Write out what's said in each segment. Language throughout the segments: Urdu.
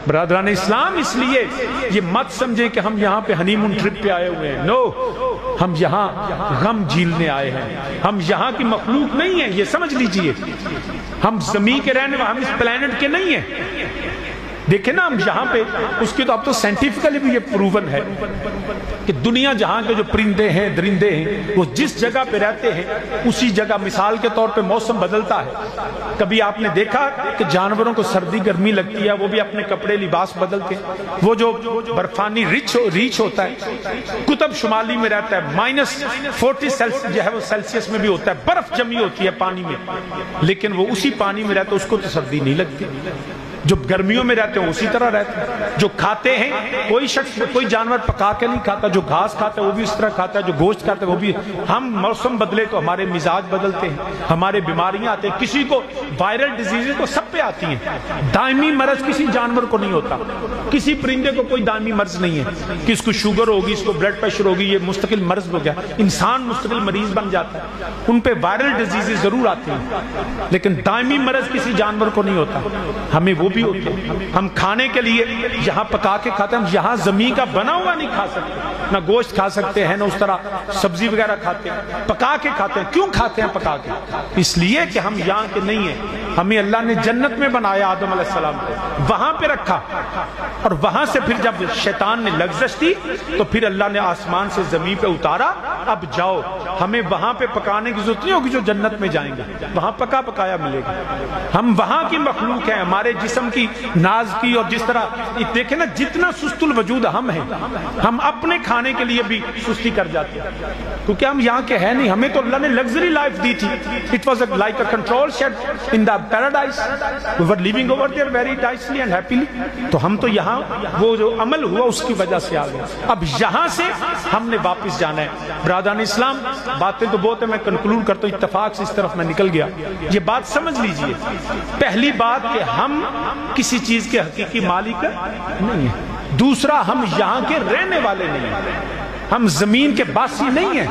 برادران اسلام اس لیے یہ مت سمجھیں کہ ہم یہاں پہ ہنی مون ٹرپ پہ آئے ہوئے ہیں، نو، ہم یہاں غم جھیلنے آئے ہیں، ہم یہاں کی مخلوق نہیں ہیں، یہ سمجھ لیجئے، ہم زمین کے رہنے والے، ہم اس پلانٹ کے نہیں ہیں۔ دیکھیں نا ہم یہاں پہ، اس کی تو اب تو سائنٹیفکلی بھی یہ پروون ہے کہ دنیا جہاں کے جو پرندے ہیں درندے ہیں وہ جس جگہ پہ رہتے ہیں اسی جگہ، مثال کے طور پہ موسم بدلتا ہے، کبھی آپ نے دیکھا کہ جانوروں کو سردی گرمی لگتی ہے، وہ بھی اپنے کپڑے لباس بدلتے ہیں، وہ جو برفانی ریچھ ہوتا ہے قطب شمالی میں رہتا ہے، -40 جو ہے وہ سیلسیس میں بھی ہوتا ہے، برف جمی ہوتی ہے پانی میں، لیکن وہ اسی پانی میں رہتا ہے، اس کو تو سردی نہیں لگتی۔ جو گرمیوں میں رہتے ہیں اسی طرح رہتے ہیں، جو کھاتے ہیں کوئی شخص کوئی جانور پکا کے نہیں کھاتا، جو گھاس کھاتا ہے وہ بھی اس طرح کھاتا ہے، جو گوشت کھاتا ہے وہ بھی۔ ہم موسم بدلے تو ہمارے مزاج بدلتے ہیں، ہمارے بیماریاں آتے ہیں، کسی کو وائرل ڈیزیزز تو سب پہ آتی ہیں، دائمی مرض کسی جانور کو نہیں ہوتا، کسی پرندے کو کوئی دائمی مرض نہیں ہے کہ اس کو شوگر ہوگی، اس کو بلڈ پریشر ہوگی، یہ مستقل مرض ہو گیا، انسان مستقل مریض بن جاتا ہے، ان پہ وائرل ڈیزیزز ضرور آتی ہیں، لیکن دائمی مرض کسی جانور کو نہیں ہوتا، ہمیں وہ بھی ہوتے ہیں۔ ہم کھانے کے لیے یہاں پکا کے کھاتے ہیں، ہم یہاں زمین کا بنا ہوا نہیں کھا سکتے، نہ گوشت کھا سکتے ہیں، نہ اس طرح سبزی وغیرہ کھاتے ہیں، پکا کے کھاتے ہیں۔ کیوں کھاتے ہیں پکا کے؟ اس لیے کہ ہم یہاں کے نہیں ہیں، ہمیں اللہ نے جنت میں بنایا آدم علیہ السلام کو، وہاں پہ رکھا، اور وہاں سے پھر جب شیطان نے لغزش دی تو پھر اللہ نے آسمان سے زمین پہ اتارا، اب جاؤ، ہمیں وہاں پہ پکانے کی ضرورت نہیں ہوگی، جو جنت میں جائیں گے وہاں پکا پکایا ملے گا۔ ہم وہاں کی مخلوق ہیں، ہمارے جسم کی ناز کی، اور جس طرح دیکھیں نا جتنا سست الوجود ہم ہیں، ہم اپنے کھانے کے لیے بھی سستی کر جاتے ہیں، کیونکہ ہم یہاں کے ہیں نہیں، ہمیں تو اللہ نے لگژری لائف دی تھی، it was like a control shed in the paradise, we were living over there very nicely and happily، تو ہم تو یہاں وہ جو عمل ہوا اس کی وجہ سے آ گئے، اب یہاں سے ہم نے واپس جانا ہے۔ برادران اسلام باتیں تو بہت ہیں، میں کنکلوڈ کرتا ہوں، اتفاق سے اس طرف میں نکل گیا، یہ بات سمجھ لیجئے، پہلی بات کہ ہم کسی چیز کے حقیقی مالک نہیں ہیں، دوسرا ہم یہاں کے رہنے والے نہیں ہیں، ہم زمین کے باسی نہیں ہیں،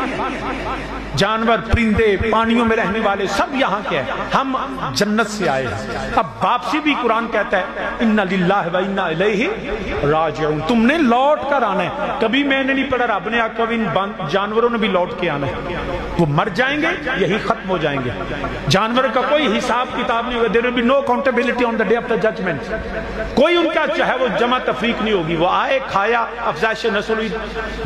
جانور پرندے پانیوں میں رہنے والے سب یہاں کے ہیں، ہم جنت سے آئے ہیں۔ اب واپسی بھی قرآن کہتا ہے اِنَّ لِلَّهِ وَإِنَّا إِلَيْهِ راجعون، تم نے لوٹ کر آنا ہے، کبھی میں نے نہیں پڑھا رب نے آقا ان جانوروں نے بھی لوٹ کے آنا ہے، وہ مر جائیں گے یہی ختم ہو جائیں گے، جانور کا کوئی حساب کتاب نہیں ہوگا، there will be no accountability on the day of the judgment، کوئی ان کا چاہے وہ جمع تفریق نہیں ہوگی، وہ آئے کھایا افزائش نسل ہوئی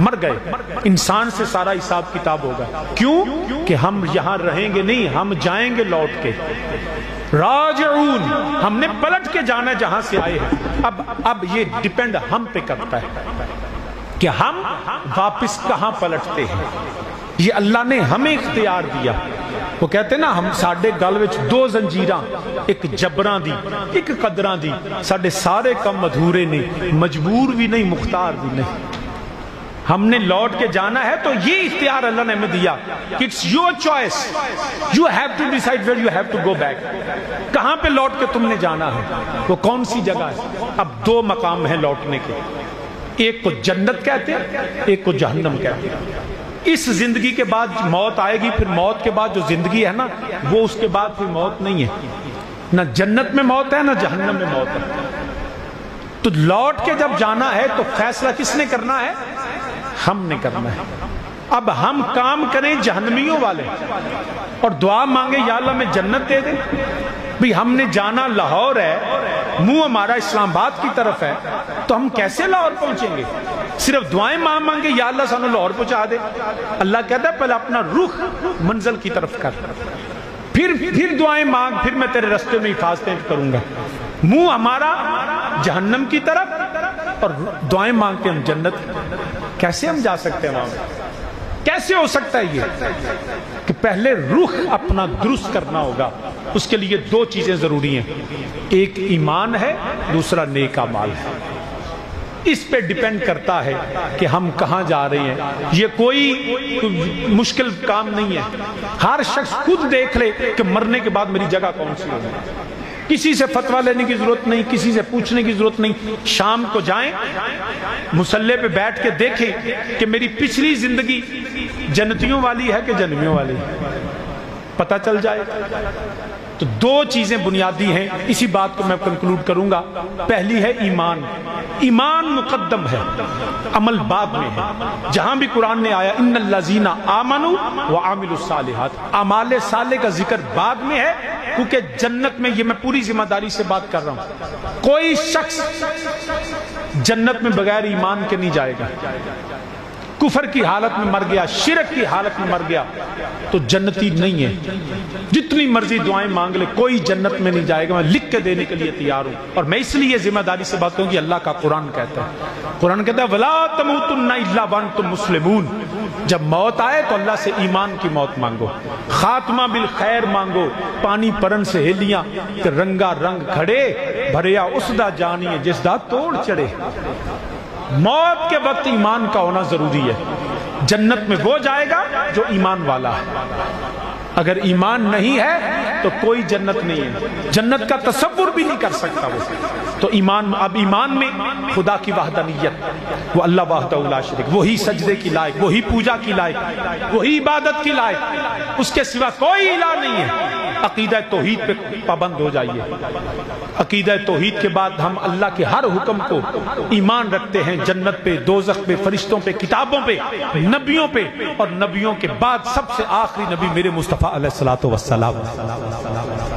مر گئے، انسان سے سارا حساب کتاب ہوگا۔ کیوں کہ ہم یہاں رہیں گے نہیں، ہم جائیں گے لوٹ کے، راجعون، ہم نے پلٹ کے جانا جہاں سے آئے ہیں۔ اب یہ ڈیپینڈ ہم پہ کرتا ہے کہ ہم واپس کہاں پلٹتے ہیں، یہ اللہ نے ہمیں اختیار دیا۔ وہ کہتے ہیں نا ہم ساڈے گل وچ دو زنجیراں، ایک جبراں دی ایک قدراں دی، ساڈے سارے کم ادھورے نہیں، مجبور بھی نہیں مختار بھی نہیں، ہم نے لوٹ کے جانا ہے، تو یہ اختیار اللہ نے ہمیں دیا کہ it's your choice, you have to decide where you have to go back، کہاں پہ لوٹ کے تم نے جانا ہے، وہ کون سی جگہ ہے۔ اب دو مقام ہیں لوٹنے کے، ایک کو جنت کہتے ہیں، ایک کو جہنم کہتے ہیں۔ اس زندگی کے بعد موت آئے گی، پھر موت کے بعد جو زندگی ہے نا وہ اس کے بعد پھر موت نہیں ہے، نہ جنت میں موت ہے نہ جہنم میں موت ہے۔ تو لوٹ کے جب جانا ہے تو فیصلہ کس نے کرنا ہے؟ ہم نے کرنا ہے۔ اب ہم کام کریں جہنمیوں والے اور دعا مانگے یا اللہ میں جنت دے دے، بھی ہم نے جانا لاہور ہے، منہ ہمارا اسلام آباد کی طرف ہے، تو ہم کیسے لاہور پہنچیں گے؟ صرف دعائیں مانگے یا اللہ سانو لاہور پہنچا دے؟ اللہ کہتا ہے پہلے اپنا رخ منزل کی طرف کر، پھر دعائیں مانگ، پھر میں تیرے رستے میں حفاظتیں کروں گا۔ منہ ہمارا جہنم کی طرف اور دعائیں مانگتے ہم جنت، کیسے ہم جا سکتے ہیں وہاں؟ کیسے ہو سکتا ہے یہ؟ کہ پہلے رخ اپنا درست کرنا ہوگا، اس کے لیے دو چیزیں ضروری ہیں، ایک ایمان ہے، دوسرا نیک اعمال ہے۔ اس پہ ڈیپینڈ کرتا ہے کہ ہم کہاں جا رہے ہیں، یہ کوئی مشکل کام نہیں ہے، ہر شخص خود دیکھ لے کہ مرنے کے بعد میری جگہ کون سی ہوگی، کسی سے فتویٰ لینے کی ضرورت نہیں، کسی سے پوچھنے کی ضرورت نہیں، شام کو جائیں مصلی پہ بیٹھ کے دیکھیں کہ میری پچھلی زندگی جنتیوں والی ہے کہ جہنمیوں والی ہے، پتہ چل جائے۔ تو دو چیزیں بنیادی ہیں، اسی بات کو میں کنکلوڈ کروں گا۔ پہلی ہے ایمان، ایمان مقدم ہے، عمل بعد میں ہے۔ جہاں بھی قرآن نے آیا ان الذین آمنوا وعملوا الصالحات، اعمال صالح کا ذکر بعد میں ہے، کیونکہ جنت میں، یہ میں پوری ذمہ داری سے بات کر رہا ہوں، کوئی شخص جنت میں بغیر ایمان کے نہیں جائے گا۔ کفر کی حالت میں مر گیا، شرک کی حالت میں مر گیا تو جنتی نہیں ہے، جتنی مرضی دعائیں مانگ لے، کوئی جنت میں نہیں جائے گا۔ میں لکھ کے دینے کے لیے تیار ہوں، اور میں اس لیے ذمہ داری سے بات کروں کہ اللہ کا قرآن کہتا ہے، قرآن کہتا ہے وَلَا تَمُوتُنَّ إِلَّا وَأَنْتُمْ مُسْلِمُونَ، جب موت آئے تو اللہ سے ایمان کی موت مانگو، خاتمہ بالخیر مانگو، پانی پرن سے ہلیاں کہ رنگا رنگ کھڑے، بھریا اس دا جانیے جس دا توڑ چڑھے۔ موت کے وقت ایمان کا ہونا ضروری ہے۔ جنت میں وہ جائے گا جو ایمان والا ہے، اگر ایمان نہیں ہے تو کوئی جنت نہیں ہے، جنت کا تصور بھی نہیں کر سکتا وہ۔ تو ایمان، اب ایمان میں خدا کی وحدانیت، وہ اللہ وحدہ لا شریک، وہی سجدے کی لائق، وہی پوجا کی لائق، وہی عبادت کی لائق، اس کے سوا کوئی الہ نہیں ہے۔ عقیدہ توحید پہ پابند ہو جائیے۔ عقیدہ توحید کے بعد ہم اللہ کے ہر حکم کو ایمان رکھتے ہیں، جنت پہ، دوزخ پہ، فرشتوں پہ، کتابوں پہ، نبیوں پہ، اور نبیوں کے بعد سب سے آخری نبی میرے مصطفیٰ علیہ السلام۔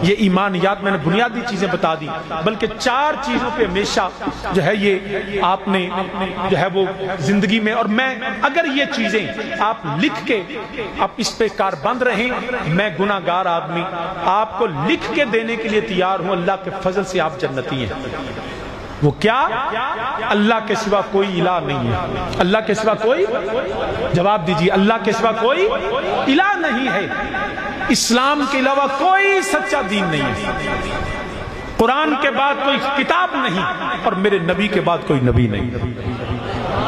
یہ ایمانیات میں نے بنیادی چیزیں بتا دی، بلکہ چار چیزوں پہ ہمیشہ جو ہے یہ آپ نے جو ہے وہ زندگی میں، اور میں اگر یہ چیزیں آپ لکھ کے آپ اس پہ کاربند رہیں، میں گناہ گار آدمی آپ کو لکھ کے دینے کے لیے تیار ہوں۔ اللہ کے فضل سے آپ جنتی ہیں۔ وہ کیا؟ اللہ کے سوا کوئی الہ نہیں ہے، اللہ کے سوا کوئی، جواب دیجیے، اللہ کے سوا کوئی الہ نہیں ہے، اسلام کے علاوہ کوئی سچا دین نہیں ہے، قرآن کے بعد کوئی کتاب نہیں، اور میرے نبی کے بعد کوئی نبی نہیں۔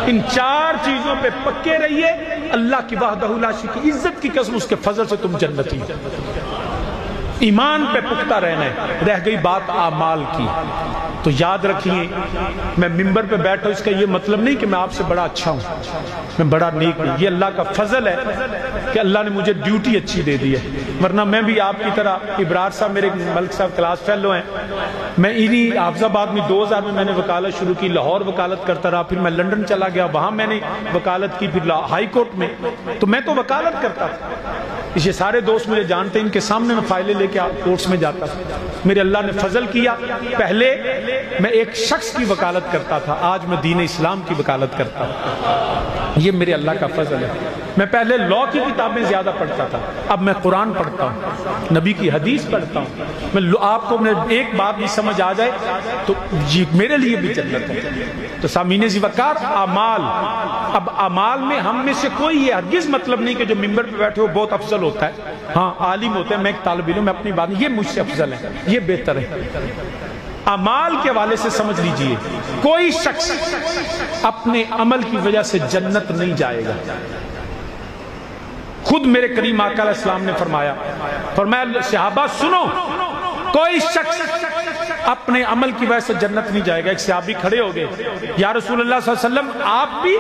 ان چار چیزوں پہ پکے رہیے، اللہ کی وحدہ لا شریک کی عزت کی قسم، اس کے فضل سے تم جنتی۔ ایمان پہ پختہ رہنا ہے۔ رہ گئی بات اعمال کی، تو یاد رکھیے، میں ممبر پہ بیٹھا اس کا یہ مطلب نہیں کہ میں آپ سے بڑا اچھا ہوں، میں بڑا نیک ہوں، یہ اللہ کا فضل ہے کہ اللہ نے مجھے ڈیوٹی اچھی دے دی ہے، ورنہ میں بھی آپ کی طرح، ابرار صاحب میرے ملک صاحب کلاس فیلو ہیں، میں انہی حافظ آباد میں 2000 میں نے وکالت شروع کی، لاہور وکالت کرتا رہا، پھر میں لنڈن چلا گیا، وہاں میں نے وکالت کی، پھر ہائی کورٹ میں، تو میں تو وکالت کرتا تھا۔ یہ سارے دوست مجھے جانتے ہیں، ان کے سامنے میں فائلیں لے کے کورٹس میں جاتا تھا۔ میرے اللہ نے فضل کیا، پہلے میں ایک شخص کی وکالت کرتا تھا، آج میں دین اسلام کی وکالت کرتا ہوں۔ یہ میرے اللہ کا فضل ہے۔ میں پہلے لا کی کتابیں زیادہ پڑھتا تھا، اب میں قرآن پڑھتا ہوں، نبی کی حدیث پڑھتا ہوں۔ میں آپ کو ایک بات بھی سمجھ آ جائے تو میرے لیے بھی جنت ہے۔ تو سامعین وقار، اعمال، اب اعمال میں ہم میں سے کوئی یہ ہرگز مطلب نہیں کہ جو ممبر پہ بیٹھے ہو بہت افضل ہوتا ہے، ہاں عالم ہوتا ہے، میں ایک طالب علم، میں اپنی بات، یہ مجھ سے افضل ہے، یہ بہتر ہے۔ اعمال کے حوالے سے سمجھ لیجئے، کوئی شخص اپنے عمل کی وجہ سے جنت نہیں جائے گا۔ خود میرے کریم آقا علیہ السلام نے فرمایا صحابہ سنو، کوئی شخص اپنے عمل کی وجہ سے جنت نہیں جائے گا۔ ایک صحابی کھڑے ہو گئے، یا رسول اللہ صلی اللہ علیہ وسلم آپ بھی؟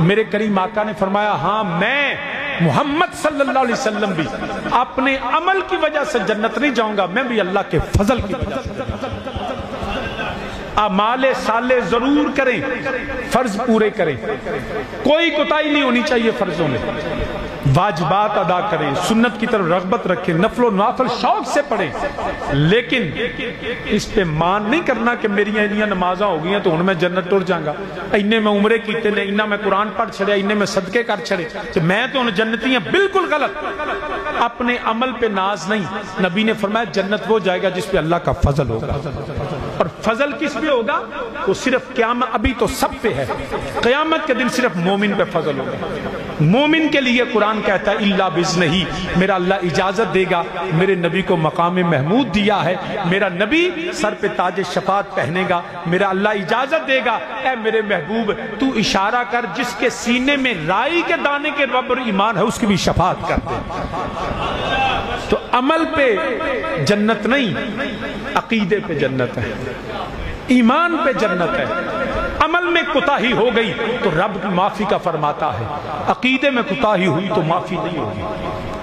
میرے کریم آقا نے فرمایا ہاں، میں محمد صلی اللہ علیہ وسلم بھی اپنے عمل کی وجہ سے جنت نہیں جاؤں گا، میں بھی اللہ کے فضل کی وجہ سے۔ اعمال صالح ضرور کریں، فرض پورے کریں، کوئی کوتاہی نہیں ہونی چاہیے فرضوں میں، واجبات ادا کریں، سنت کی طرف رغبت رکھیں، نفل و نوافل شوق سے پڑھیں، لیکن اس پہ مان نہیں کرنا کہ میری انیاں نمازاں ہو گئی ہیں تو ان میں جنت ٹر جاؤں گا، انہیں میں عمرے کیتے نے، انہیں میں قرآن پڑھ چھڑے، انہیں میں صدقے کر چھڑے تو میں تو ان جنتی ہیں۔ بالکل غلط، اپنے عمل پہ ناز نہیں۔ نبی نے فرمایا جنت وہ جائے گا جس پہ اللہ کا فضل ہوگا، اور فضل کس پہ ہوگا؟ وہ صرف قیامت، ابھی تو سب پہ ہے، قیامت کے دن صرف مومن پہ فضل ہوگا۔ مومن کے لیے قرآن کہتا ہے اللہ بِإِذْنِهِ، میرا اللہ اجازت دے گا، میرے نبی کو مقام محمود دیا ہے، میرا نبی سر پہ تاج شفاعت پہنے گا، میرا اللہ اجازت دے گا اے میرے محبوب تو اشارہ کر جس کے سینے میں رائی کے دانے کے رب ایمان ہے اس کی بھی شفاعت کر دے۔ تو عمل پہ جنت نہیں، عقیدے پہ جنت ہے، ایمان پہ جنت ہے۔ عمل میں کوتاہی ہو گئی تو رب معافی کا فرماتا ہے، عقیدے میں کوتاہی ہوئی تو معافی نہیں ہوگی۔